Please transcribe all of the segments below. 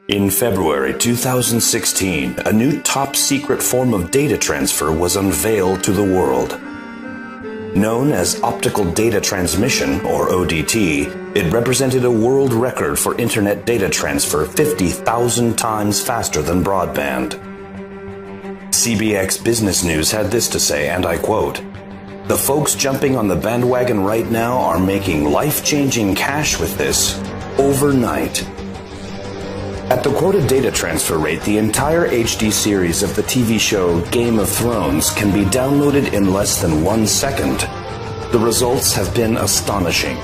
In February 2016, a new top-secret form of data transfer was unveiled to the world. Known as optical data transmission, or ODT, it represented a world record for internet data transfer 50,000 times faster than broadband. CBX Business News had this to say, and I quote, "The folks jumping on the bandwagon right now are making life-changing cash with this overnight." At the quoted data transfer rate, the entire HD series of the TV show Game of Thrones can be downloaded in less than 1 second. The results have been astonishing.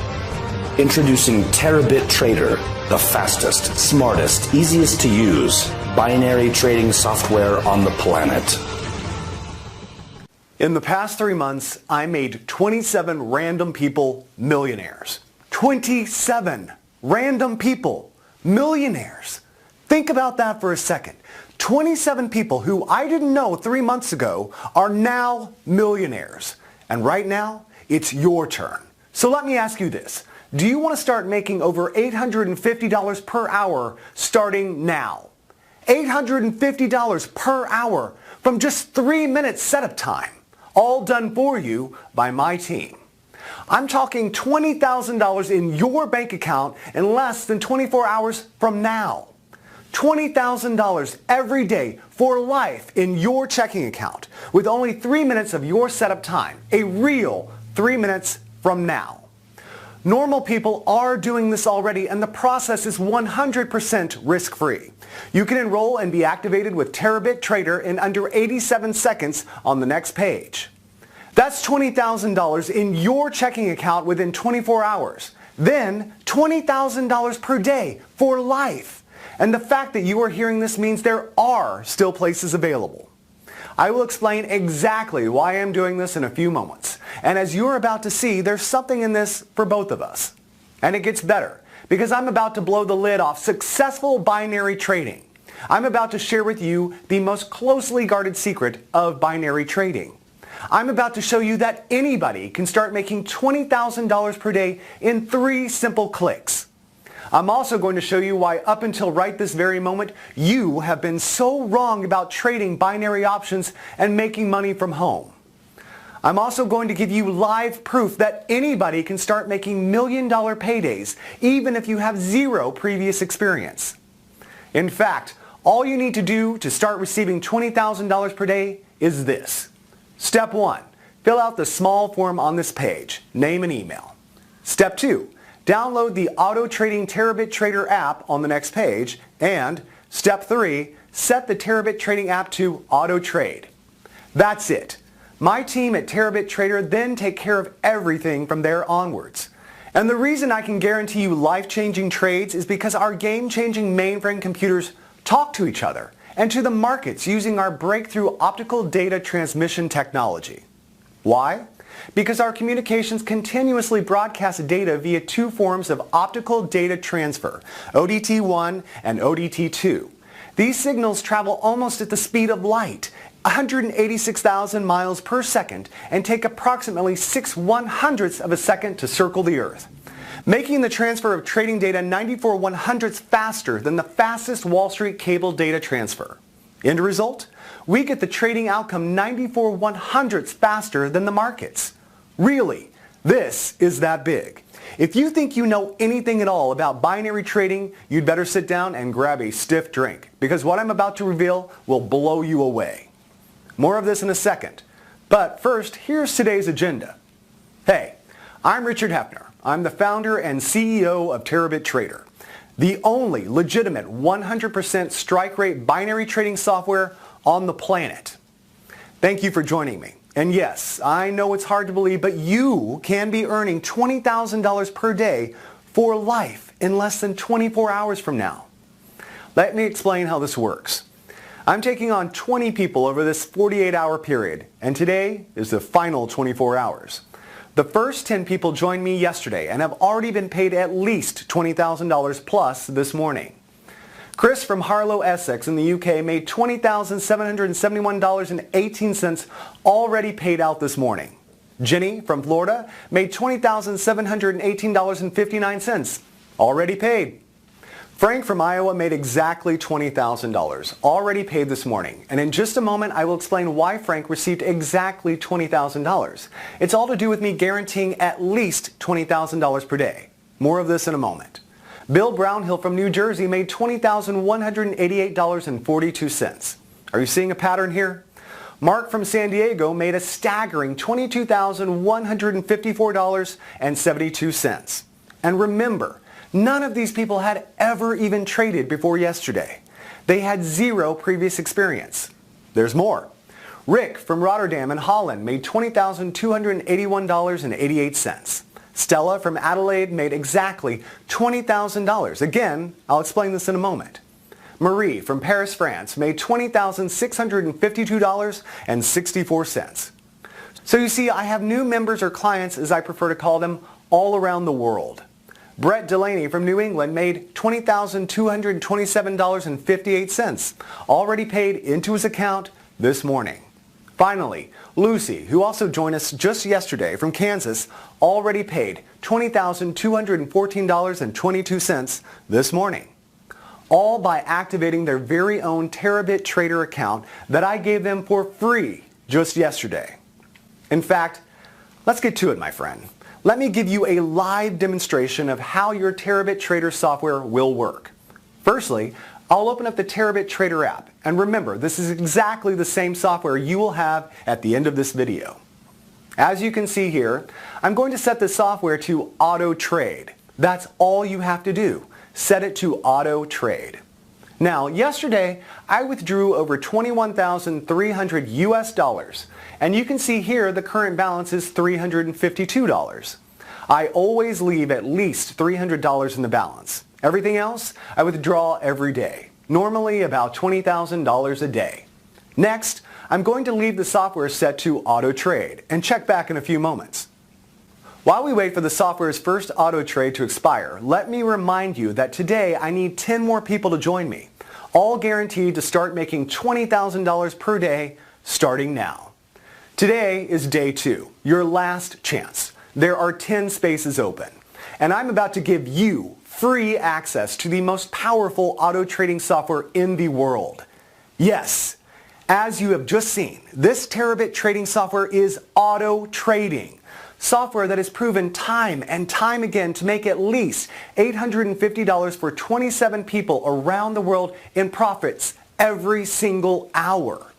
Introducing Terabit Trader, the fastest, smartest, easiest to use binary trading software on the planet. In the past 3 months, I made 27 random people millionaires. 27 random people millionaires. Think about that for a second. 27 people who I didn't know 3 months ago are now millionaires. And right now, it's your turn. So let me ask you this. Do you want to start making over $850 per hour starting now? $850 per hour from just 3 minutes setup time. All done for you by my team. I'm talking $20,000 in your bank account in less than 24 hours from now. $20,000 every day for life in your checking account with only 3 minutes of your setup time. A real 3 minutes from now. Normal people are doing this already, and the process is 100% risk-free. You can enroll and be activated with Terabit Trader in under 87 seconds on the next page. That's $20,000 in your checking account within 24 hours. Then $20,000 per day for life. And the fact that you are hearing this means there are still places available. I will explain exactly why I'm doing this in a few moments. And as you're about to see, there's something in this for both of us. And it gets better, because I'm about to blow the lid off successful binary trading. I'm about to share with you the most closely guarded secret of binary trading. I'm about to show you that anybody can start making $20,000 per day in 3 simple clicks. I'm also going to show you why up until right this very moment, you have been so wrong about trading binary options and making money from home. I'm also going to give you live proof that anybody can start making million-dollar paydays, even if you have 0 previous experience. In fact, all you need to do to start receiving $20,000 per day is this. Step 1, fill out the small form on this page, name and email. Step 2, download the Auto Trading Terabit Trader app on the next page. And step 3, set the Terabit Trading app to Auto Trade. That's it. My team at Terabit Trader then take care of everything from there onwards. And the reason I can guarantee you life-changing trades is because our game-changing mainframe computers talk to each other and to the markets using our breakthrough optical data transmission technology. Why? Because our communications continuously broadcast data via 2 forms of optical data transfer, ODT1 and ODT2. These signals travel almost at the speed of light, 186,000 miles per second, and take approximately 6/100ths of a second to circle the Earth, making the transfer of trading data 94/100ths faster than the fastest Wall Street cable data transfer. End result? We get the trading outcome 94/100ths faster than the markets. Really, this is that big. If you think you know anything at all about binary trading, you'd better sit down and grab a stiff drink, because what I'm about to reveal will blow you away. More of this in a second. But first, here's today's agenda. Hey, I'm Richard Heffner. I'm the founder and CEO of Terabit Trader, the only legitimate 100% strike rate binary trading software on the planet. Thank you for joining me. And yes, I know it's hard to believe, but you can be earning $20,000 per day for life in less than 24 hours from now. Let me explain how this works. I'm taking on 20 people over this 48-hour period, and today is the final 24 hours. The first 10 people joined me yesterday and have already been paid at least $20,000 plus this morning. Chris from Harlow, Essex in the UK made $20,771.18 already paid out this morning. Jenny from Florida made $20,718.59 already paid. Frank from Iowa made exactly $20,000, already paid this morning. And in just a moment, I will explain why Frank received exactly $20,000. It's all to do with me guaranteeing at least $20,000 per day. More of this in a moment. Bill Brownhill from New Jersey made $20,188.42. Are you seeing a pattern here? Mark from San Diego made a staggering $22,154.72. And remember, none of these people had ever even traded before yesterday. They had zero previous experience. There's more. Rick from Rotterdam in Holland made $20,281.88. Stella from Adelaide made exactly $20,000. Again, I'll explain this in a moment. Marie from Paris, France made $20,652.64. So you see, I have new members or clients, as I prefer to call them, all around the world. Brett Delaney from New England made $20,227.58, already paid into his account this morning. Finally, Lucy, who also joined us just yesterday from Kansas, already paid $20,214.22 this morning. All by activating their very own Terabit Trader account that I gave them for free just yesterday. In fact, let's get to it, my friend. Let me give you a live demonstration of how your Terabit Trader software will work. Firstly, I'll open up the Terabit Trader app. And remember, this is exactly the same software you will have at the end of this video. As you can see here, I'm going to set the software to auto trade. That's all you have to do. Set it to auto trade. Now, yesterday, I withdrew over 21,300 US dollars. And you can see here the current balance is $352. I always leave at least $300 in the balance. Everything else, I withdraw every day, normally about $20,000 a day. Next, I'm going to leave the software set to auto trade and check back in a few moments. While we wait for the software's first auto trade to expire, let me remind you that today I need 10 more people to join me, all guaranteed to start making $20,000 per day starting now. Today is day 2, your last chance. There are 10 spaces open, and I'm about to give you free access to the most powerful auto trading software in the world. Yes, as you have just seen, this Terabit trading software is auto trading. Software that has proven time and time again to make at least $850 for 27 people around the world in profits every single hour.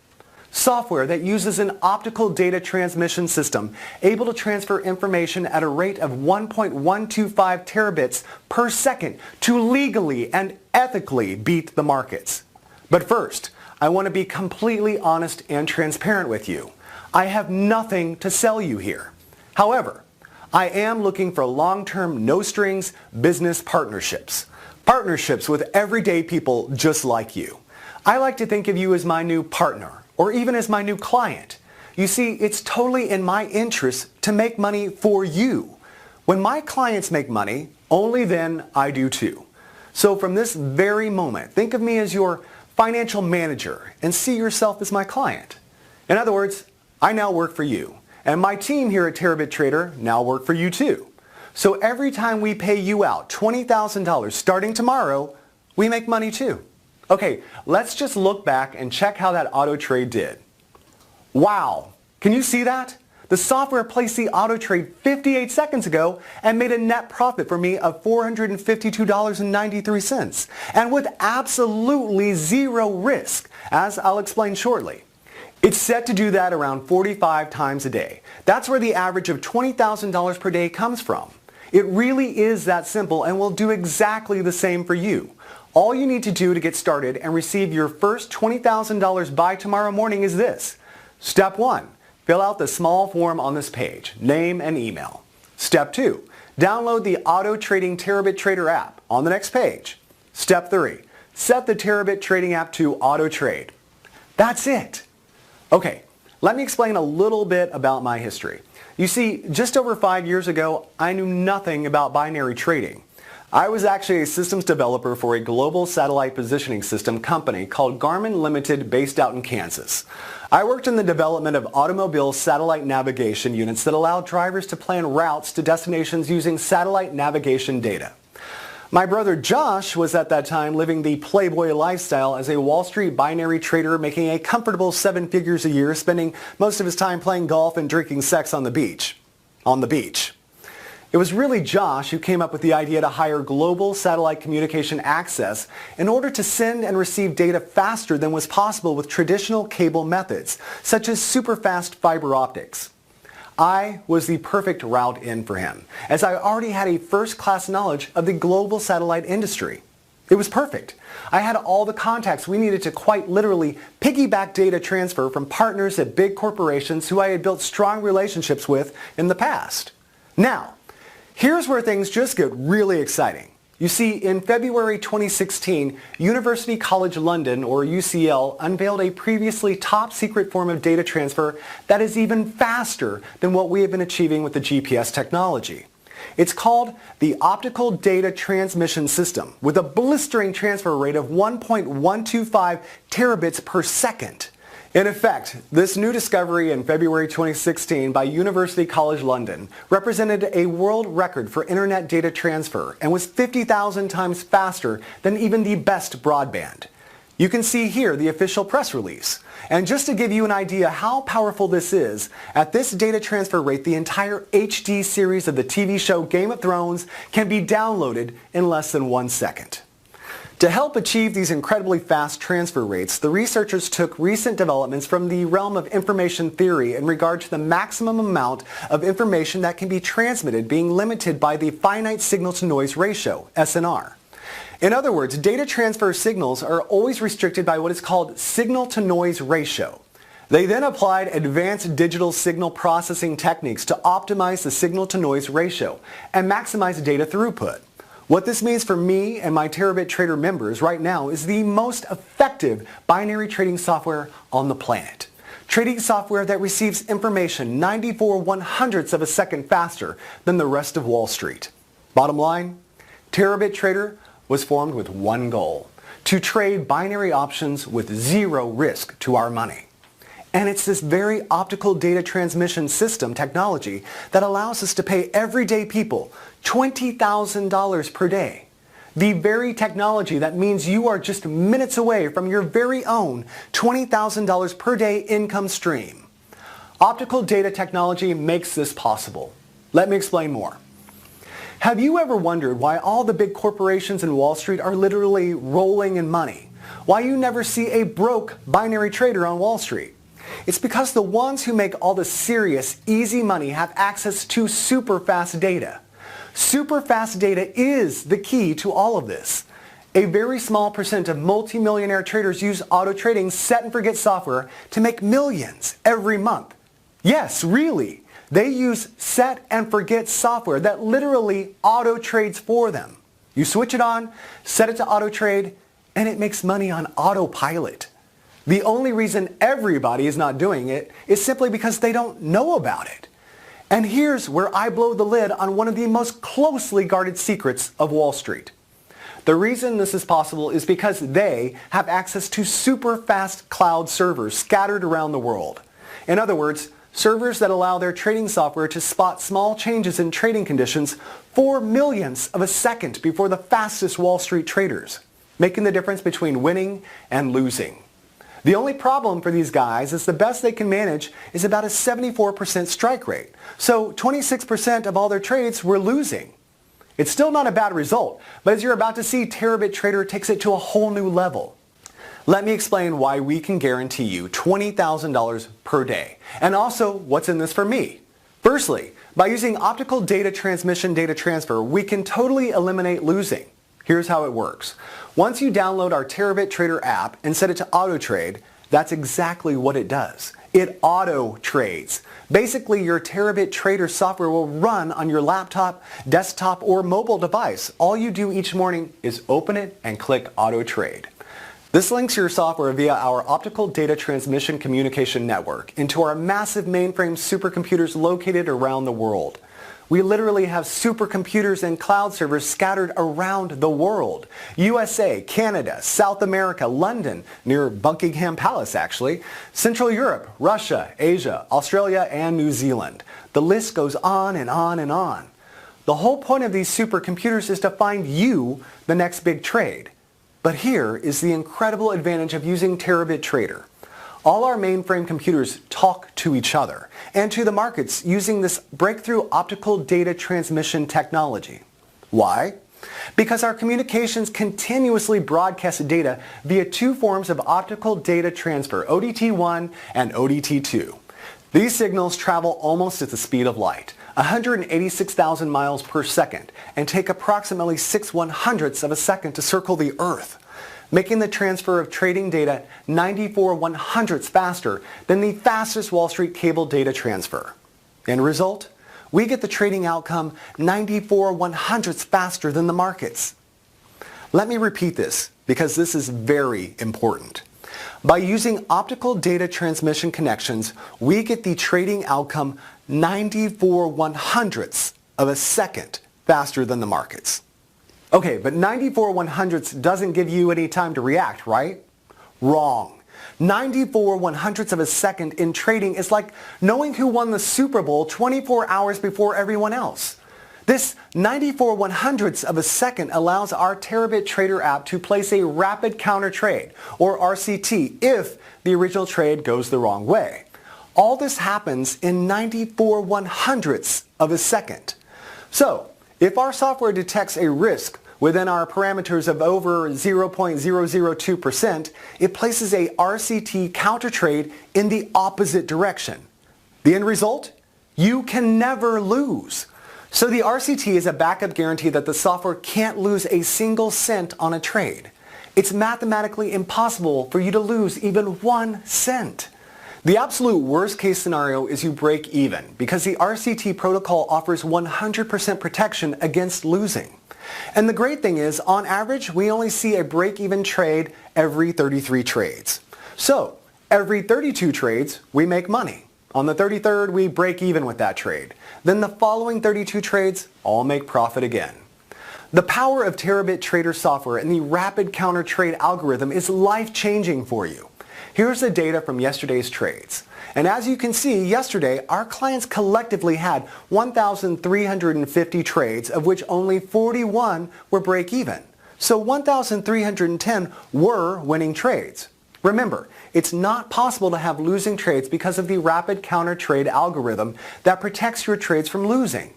Software that uses an optical data transmission system able to transfer information at a rate of 1.125 terabits per second to legally and ethically beat the markets. But first, I want to be completely honest and transparent with you. I have nothing to sell you here. However, I am looking for long-term, no-strings business partnerships. Partnerships with everyday people just like you. I like to think of you as my new partner, or even as my new client. You see, it's totally in my interest to make money for you. When my clients make money, only then I do too. So from this very moment, think of me as your financial manager and see yourself as my client. In other words, I now work for you, and my team here at Terabit Trader now work for you too. So every time we pay you out $20,000 starting tomorrow, we make money too. Okay, let's just look back and check how that auto trade did. Wow, can you see that? The software placed the auto trade 58 seconds ago and made a net profit for me of $452.93, and with absolutely zero risk, as I'll explain shortly. It's set to do that around 45 times a day. That's where the average of $20,000 per day comes from. It really is that simple and will do exactly the same for you. All you need to do to get started and receive your first $20,000 by tomorrow morning is this. Step 1. Fill out the small form on this page, name and email. Step 2. Download the Auto Trading Terabit Trader app on the next page. Step 3. Set the Terabit Trading app to auto trade. That's it. Okay, let me explain a little bit about my history. You see, just over 5 years ago, I knew nothing about binary trading. I was actually a systems developer for a global satellite positioning system company called Garmin Limited based out in Kansas. I worked in the development of automobile satellite navigation units that allowed drivers to plan routes to destinations using satellite navigation data. My brother Josh was at that time living the playboy lifestyle as a Wall Street binary trader, making a comfortable 7 figures a year, spending most of his time playing golf and drinking sex on the beach. It was really Josh who came up with the idea to hire global satellite communication access in order to send and receive data faster than was possible with traditional cable methods, such as super-fast fiber optics. I was the perfect route in for him, as I already had a first-class knowledge of the global satellite industry. It was perfect. I had all the contacts we needed to quite literally piggyback data transfer from partners at big corporations who I had built strong relationships with in the past. Now, here's where things just get really exciting. You see, in February 2016, University College London, or UCL, unveiled a previously top-secret form of data transfer that is even faster than what we have been achieving with the GPS technology. It's called the Optical Data Transmission System, with a blistering transfer rate of 1.125 terabits per second. In effect, this new discovery in February 2016 by University College London represented a world record for internet data transfer and was 50,000 times faster than even the best broadband. You can see here the official press release. And just to give you an idea how powerful this is, at this data transfer rate, the entire HD series of the TV show Game of Thrones can be downloaded in less than 1 second. To help achieve these incredibly fast transfer rates, the researchers took recent developments from the realm of information theory in regard to the maximum amount of information that can be transmitted being limited by the finite signal-to-noise ratio, SNR. In other words, data transfer signals are always restricted by what is called signal-to-noise ratio. They then applied advanced digital signal processing techniques to optimize the signal-to-noise ratio and maximize data throughput. What this means for me and my Terabit Trader members right now is the most effective binary trading software on the planet. Trading software that receives information 94/100ths of a second faster than the rest of Wall Street. Bottom line, Terabit Trader was formed with one goal: to trade binary options with zero risk to our money. And it's this very optical data transmission system technology that allows us to pay everyday people $20,000 per day. The very technology that means you are just minutes away from your very own $20,000 per day income stream. Optical data technology makes this possible. Let me explain more. Have you ever wondered why all the big corporations in Wall Street are literally rolling in money? Why you never see a broke binary trader on Wall Street? It's because the ones who make all the serious, easy money have access to super fast data. Super fast data is the key to all of this. A very small percent of multimillionaire traders use auto trading set and forget software to make millions every month. Yes, really. They use set and forget software that literally auto trades for them. You switch it on, set it to auto trade, and it makes money on autopilot. The only reason everybody is not doing it is simply because they don't know about it. And here's where I blow the lid on one of the most closely guarded secrets of Wall Street. The reason this is possible is because they have access to super fast cloud servers scattered around the world. In other words, servers that allow their trading software to spot small changes in trading conditions 4/millionths of a second before the fastest Wall Street traders, making the difference between winning and losing. The only problem for these guys is the best they can manage is about a 74% strike rate. So 26% of all their trades were losing. It's still not a bad result, but as you're about to see, Terabit Trader takes it to a whole new level. Let me explain why we can guarantee you $20,000 per day, and also what's in this for me. Firstly, by using optical data transmission data transfer, we can totally eliminate losing. Here's how it works. Once you download our Terabit Trader app and set it to auto trade, that's exactly what it does. It auto trades. Basically, your Terabit Trader software will run on your laptop, desktop, or mobile device. All you do each morning is open it and click auto trade. This links your software via our optical data transmission communication network into our massive mainframe supercomputers located around the world. We literally have supercomputers and cloud servers scattered around the world. USA, Canada, South America, London, near Buckingham Palace actually, Central Europe, Russia, Asia, Australia, and New Zealand. The list goes on and on and on. The whole point of these supercomputers is to find you the next big trade. But here is the incredible advantage of using Terabit Trader. All our mainframe computers talk to each other and to the markets using this breakthrough optical data transmission technology. Why? Because our communications continuously broadcast data via two forms of optical data transfer, ODT1 and ODT2. These signals travel almost at the speed of light, 186,000 miles per second, and take approximately 6/100ths of a second to circle the Earth, making the transfer of trading data 94/100ths faster than the fastest Wall Street cable data transfer. End result? We get the trading outcome 94/100ths faster than the markets. Let me repeat this because this is very important. By using optical data transmission connections, we get the trading outcome 94/100ths of a second faster than the markets. Okay, but 94/100ths doesn't give you any time to react, right? Wrong. 94/100ths of a second in trading is like knowing who won the Super Bowl 24 hours before everyone else. This 94/100ths of a second allows our Terabit Trader app to place a rapid counter trade, or RCT, if the original trade goes the wrong way. All this happens in 94/100ths of a second. So, if our software detects a risk within our parameters of over 0.002%, it places a RCT counter trade in the opposite direction. The end result? You can never lose. So the RCT is a backup guarantee that the software can't lose a single cent on a trade. It's mathematically impossible for you to lose even 1 cent. The absolute worst case scenario is you break even because the RCT protocol offers 100% protection against losing. And the great thing is, on average, we only see a break-even trade every 33 trades. So, every 32 trades, we make money. On the 33rd, we break even with that trade. Then the following 32 trades all make profit again. The power of Terabit Trader software and the rapid counter trade algorithm is life-changing for you. Here's the data from yesterday's trades. And as you can see, yesterday, our clients collectively had 1,350 trades, of which only 41 were break-even. So 1,310 were winning trades. Remember, it's not possible to have losing trades because of the rapid counter trade algorithm that protects your trades from losing.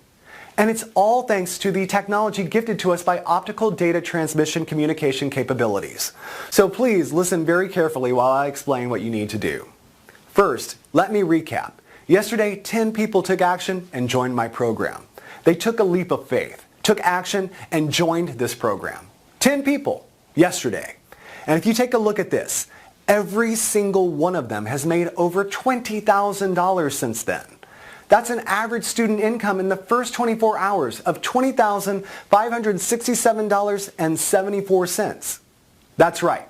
And it's all thanks to the technology gifted to us by optical data transmission communication capabilities. So please listen very carefully while I explain what you need to do. First, let me recap. Yesterday, 10 people took action and joined my program. They took a leap of faith, took action, and joined this program. 10 people yesterday. And if you take a look at this, every single one of them has made over $20,000 since then. That's an average student income in the first 24 hours of $20,567.74. That's right.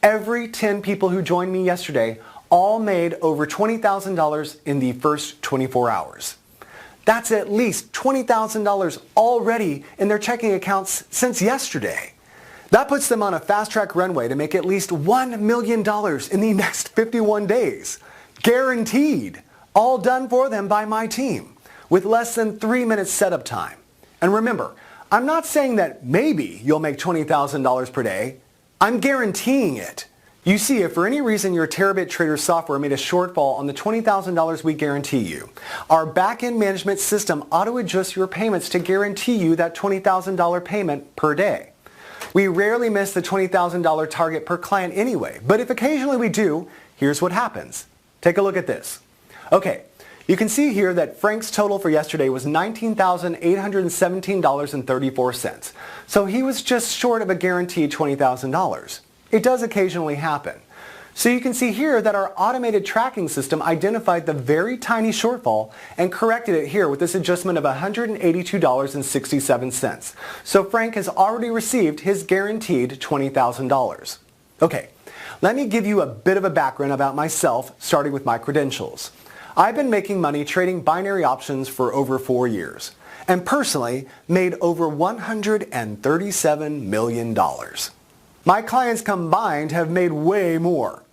Every 10 people who joined me yesterday all made over $20,000 in the first 24 hours. That's at least $20,000 already in their checking accounts since yesterday. That puts them on a fast-track runway to make at least $1 million in the next 51 days. Guaranteed. All done for them by my team, with less than 3 minutes setup time. And remember, I'm not saying that maybe you'll make $20,000 per day. I'm guaranteeing it. You see, if for any reason your Terabit Trader software made a shortfall on the $20,000 we guarantee you, our back-end management system auto-adjusts your payments to guarantee you that $20,000 payment per day. We rarely miss the $20,000 target per client anyway, but if occasionally we do, here's what happens. Take a look at this. Okay, you can see here that Frank's total for yesterday was $19,817.34. So he was just short of a guaranteed $20,000. It does occasionally happen. So you can see here that our automated tracking system identified the very tiny shortfall and corrected it here with this adjustment of $182.67. So Frank has already received his guaranteed $20,000. Okay, let me give you a bit of a background about myself, starting with my credentials. I've been making money trading binary options for over 4 years, and personally made over $137 million. My clients combined have made way more.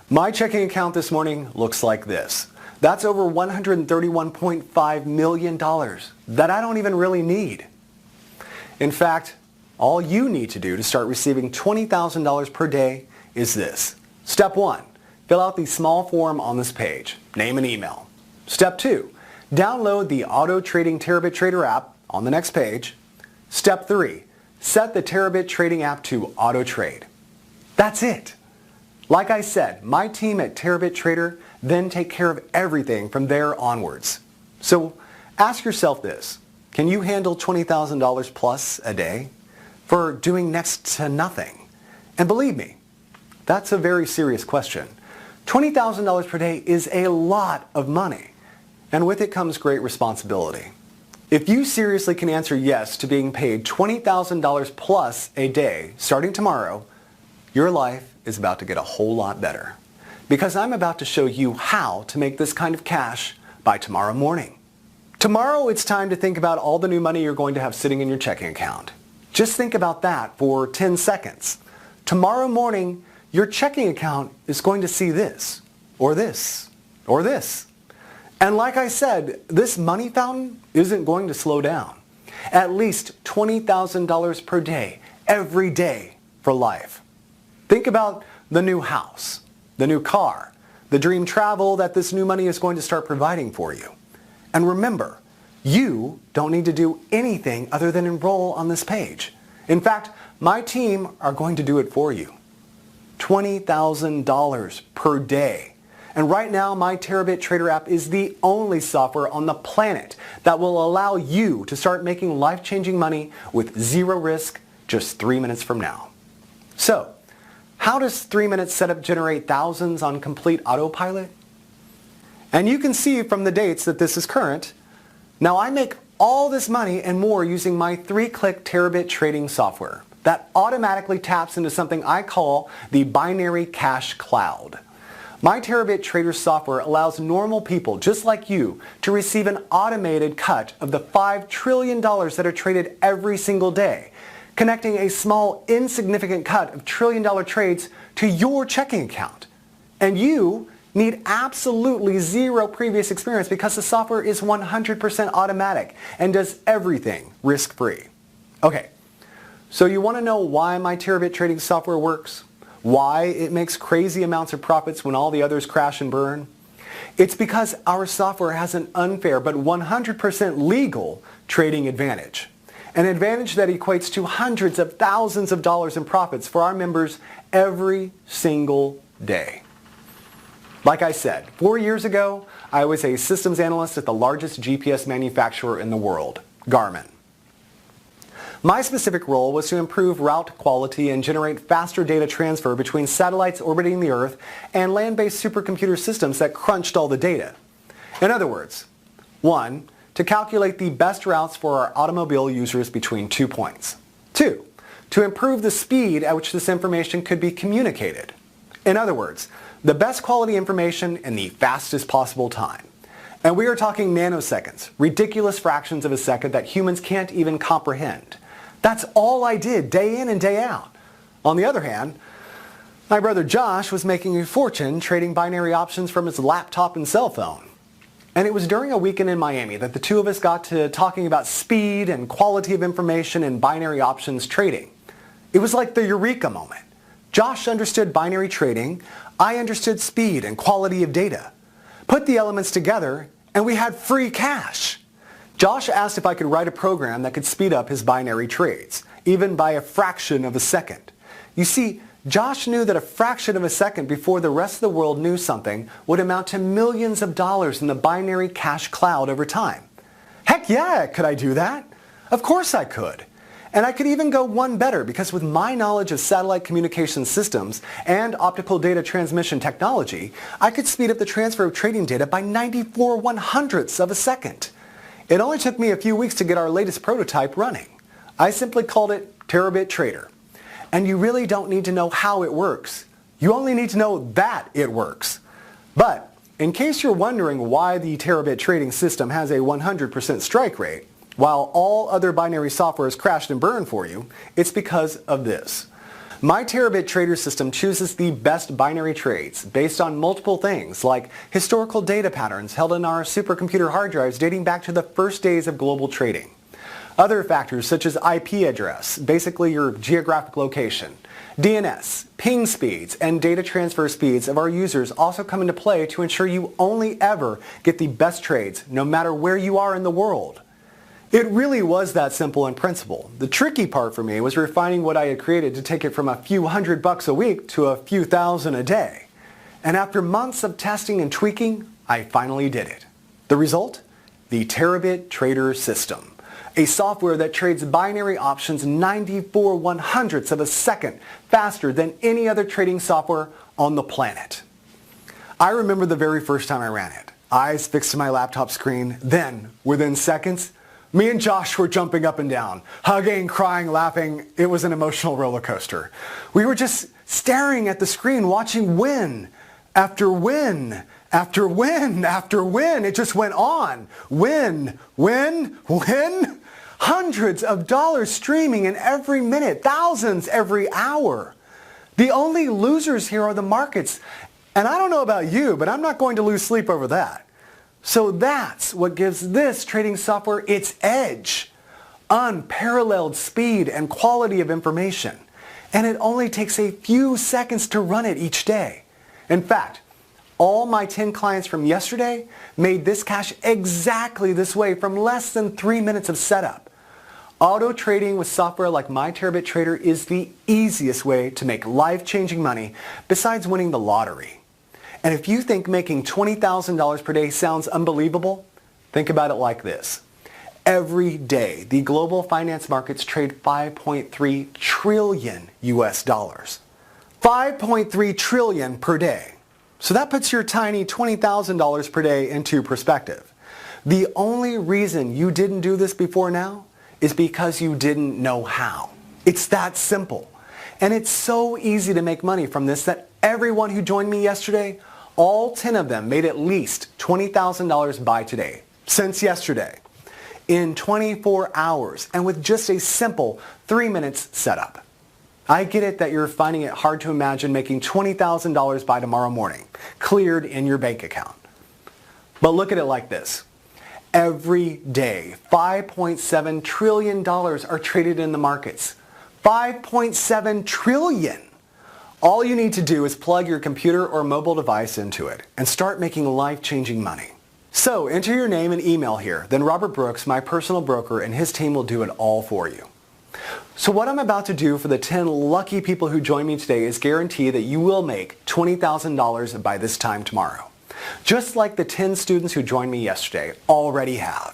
My checking account this morning looks like this. That's over $131.5 million that I don't even really need. In fact, all you need to do to start receiving $20,000 per day is this. Step 1, fill out the small form on this page, name and email. Step 2, download the Auto Trading Terabit Trader app on the next page. Step 3, set the Terabit Trading app to auto trade. That's it. Like I said, my team at Terabit Trader then take care of everything from there onwards. So ask yourself this, can you handle $20,000 plus a day for doing next to nothing? And believe me, that's a very serious question. $20,000 per day is a lot of money, and with it comes great responsibility. If you seriously can answer yes to being paid $20,000 plus a day starting tomorrow, your life is about to get a whole lot better. Because I'm about to show you how to make this kind of cash by tomorrow morning. Tomorrow it's time to think about all the new money you're going to have sitting in your checking account. Just think about that for 10 seconds. Tomorrow morning, your checking account is going to see this, or this, or this. And like I said, this money fountain isn't going to slow down. At least $20,000 per day, every day for life. Think about the new house, the new car, the dream travel that this new money is going to start providing for you. And remember, you don't need to do anything other than enroll on this page. In fact, my team are going to do it for you. $20,000 per day. And right now, my Terabit Trader app is the only software on the planet that will allow you to start making life-changing money with zero risk just 3 minutes from now. So, how does 3 minutes setup generate thousands on complete autopilot? And you can see from the dates that this is current. Now I make all this money and more using my 3-click Terabit trading software that automatically taps into something I call the binary cash cloud. My Terabit Trader software allows normal people just like you to receive an automated cut of the $5 trillion that are traded every single day, connecting a small insignificant cut of trillion-dollar trades to your checking account. And you need absolutely zero previous experience because the software is 100% automatic and does everything risk-free. Okay, so you want to know why my Terabit trading software works? Why it makes crazy amounts of profits when all the others crash and burn? It's because our software has an unfair but 100% legal trading advantage. An advantage that equates to hundreds of thousands of dollars in profits for our members every single day. Like I said, 4 years ago, I was a systems analyst at the largest GPS manufacturer in the world, Garmin. My specific role was to improve route quality and generate faster data transfer between satellites orbiting the Earth and land-based supercomputer systems that crunched all the data. In other words, 1, to calculate the best routes for our automobile users between 2 points. 2, to improve the speed at which this information could be communicated. In other words, the best quality information in the fastest possible time. And we are talking nanoseconds, ridiculous fractions of a second that humans can't even comprehend. That's all I did day in and day out. On the other hand, my brother Josh was making a fortune trading binary options from his laptop and cell phone. And it was during a weekend in Miami that the two of us got to talking about speed and quality of information in binary options trading. It was like the eureka moment. Josh understood binary trading, I understood speed and quality of data. Put the elements together and we had free cash. Josh asked if I could write a program that could speed up his binary trades, even by a fraction of a second. You see, Josh knew that a fraction of a second before the rest of the world knew something would amount to millions of dollars in the binary cash cloud over time. Heck yeah, could I do that? Of course I could. And I could even go one better because with my knowledge of satellite communication systems and optical data transmission technology, I could speed up the transfer of trading data by 94/100ths of a second. It only took me a few weeks to get our latest prototype running. I simply called it Terabit Trader. And you really don't need to know how it works. You only need to know that it works. But in case you're wondering why the Terabit trading system has a 100% strike rate, while all other binary softwares crashed and burned for you, it's because of this. My Terabit Trader system chooses the best binary trades based on multiple things like historical data patterns held in our supercomputer hard drives dating back to the first days of global trading. Other factors such as IP address, basically your geographic location, DNS, ping speeds, and data transfer speeds of our users also come into play to ensure you only ever get the best trades no matter where you are in the world. It really was that simple in principle. The tricky part for me was refining what I had created to take it from a few $100 a week to a few thousand a day. And after months of testing and tweaking, I finally did it. The result? The Terabit Trader System, a software that trades binary options 94/100ths of a second faster than any other trading software on the planet. I remember the very first time I ran it. Eyes fixed to my laptop screen. Then, within seconds, me and Josh were jumping up and down, hugging, crying, laughing. It was an emotional roller coaster. We were just staring at the screen, watching win after win after win after win. It just went on. Win, win, win. Hundreds of dollars streaming in every minute, thousands every hour. The only losers here are the markets. And I don't know about you, but I'm not going to lose sleep over that. So that's what gives this trading software its edge. Unparalleled speed and quality of information. And it only takes a few seconds to run it each day. In fact, all my 10 clients from yesterday made this cash exactly this way from less than 3 minutes of setup. Auto trading with software like My Terabit Trader is the easiest way to make life-changing money besides winning the lottery. And if you think making $20,000 per day sounds unbelievable, think about it like this. Every day, the global finance markets trade 5.3 trillion US dollars. 5.3 trillion per day. So that puts your tiny $20,000 per day into perspective. The only reason you didn't do this before now is because you didn't know how. It's that simple. And it's so easy to make money from this that everyone who joined me yesterday, all 10 of them made at least $20,000 by today, since yesterday, in 24 hours and with just a simple 3 minutes setup. I get it that you're finding it hard to imagine making $20,000 by tomorrow morning, cleared in your bank account. But look at it like this. Every day, $5.7 trillion are traded in the markets. 5.7 trillion! All you need to do is plug your computer or mobile device into it and start making life-changing money. So enter your name and email here, then Robert Brooks, my personal broker, and his team will do it all for you. So what I'm about to do for the 10 lucky people who join me today is guarantee that you will make $20,000 by this time tomorrow. Just like the 10 students who joined me yesterday already have.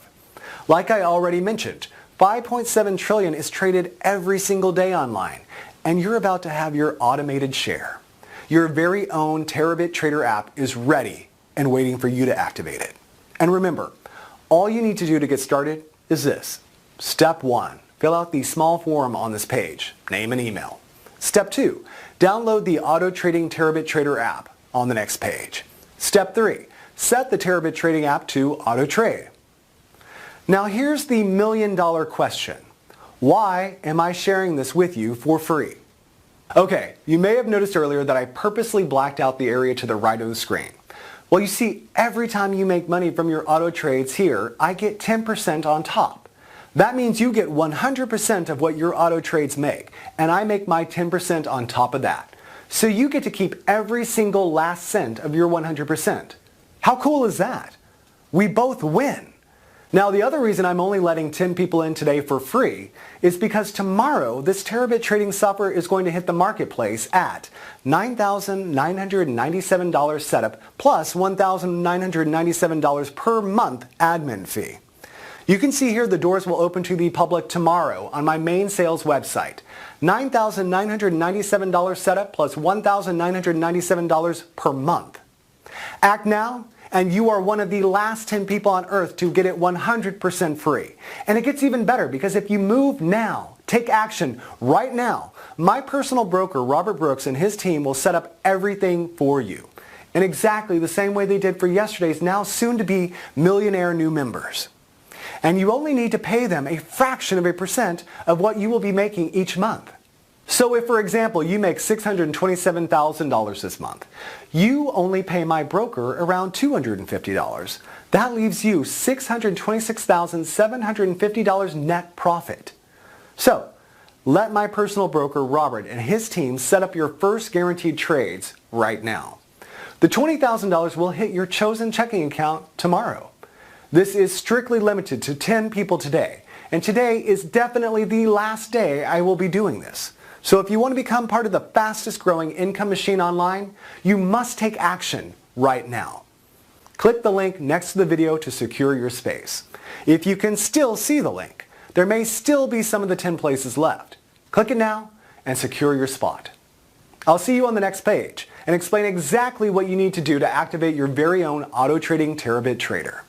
Like I already mentioned, 5.7 trillion is traded every single day online, and you're about to have your automated share. Your very own Terabit Trader app is ready and waiting for you to activate it. And remember, all you need to do to get started is this. Step 1. Fill out the small form on this page, name and email. Step 2. Download the Auto Trading Terabit Trader app on the next page. Step 3. Set the Terabit Trading app to Auto Trade. Now here's the million-dollar question. Why am I sharing this with you for free? Okay, you may have noticed earlier that I purposely blacked out the area to the right of the screen. Well, you see, every time you make money from your auto trades here, I get 10% on top. That means you get 100% of what your auto trades make, and I make my 10% on top of that. So you get to keep every single last cent of your 100%. How cool is that? We both win. Now, the other reason I'm only letting 10 people in today for free is because tomorrow this Terabit trading software is going to hit the marketplace at $9,997 setup plus $1,997 per month admin fee. You can see here the doors will open to the public tomorrow on my main sales website. $9,997 setup plus $1,997 per month. Act now, and you are one of the last 10 people on earth to get it 100% free. And it gets even better because if you move now, take action right now, my personal broker, Robert Brooks, and his team will set up everything for you in exactly the same way they did for yesterday's now soon-to-be millionaire new members. And you only need to pay them a fraction of a percent of what you will be making each month. So if, for example, you make $627,000 this month, you only pay my broker around $250. That leaves you $626,750 net profit. So, let my personal broker Robert and his team set up your first guaranteed trades right now. The $20,000 will hit your chosen checking account tomorrow. This is strictly limited to 10 people today, and today is definitely the last day I will be doing this. So if you want to become part of the fastest growing income machine online, you must take action right now. Click the link next to the video to secure your space. If you can still see the link, there may still be some of the 10 places left. Click it now and secure your spot. I'll see you on the next page and explain exactly what you need to do to activate your very own auto trading Terabit trader.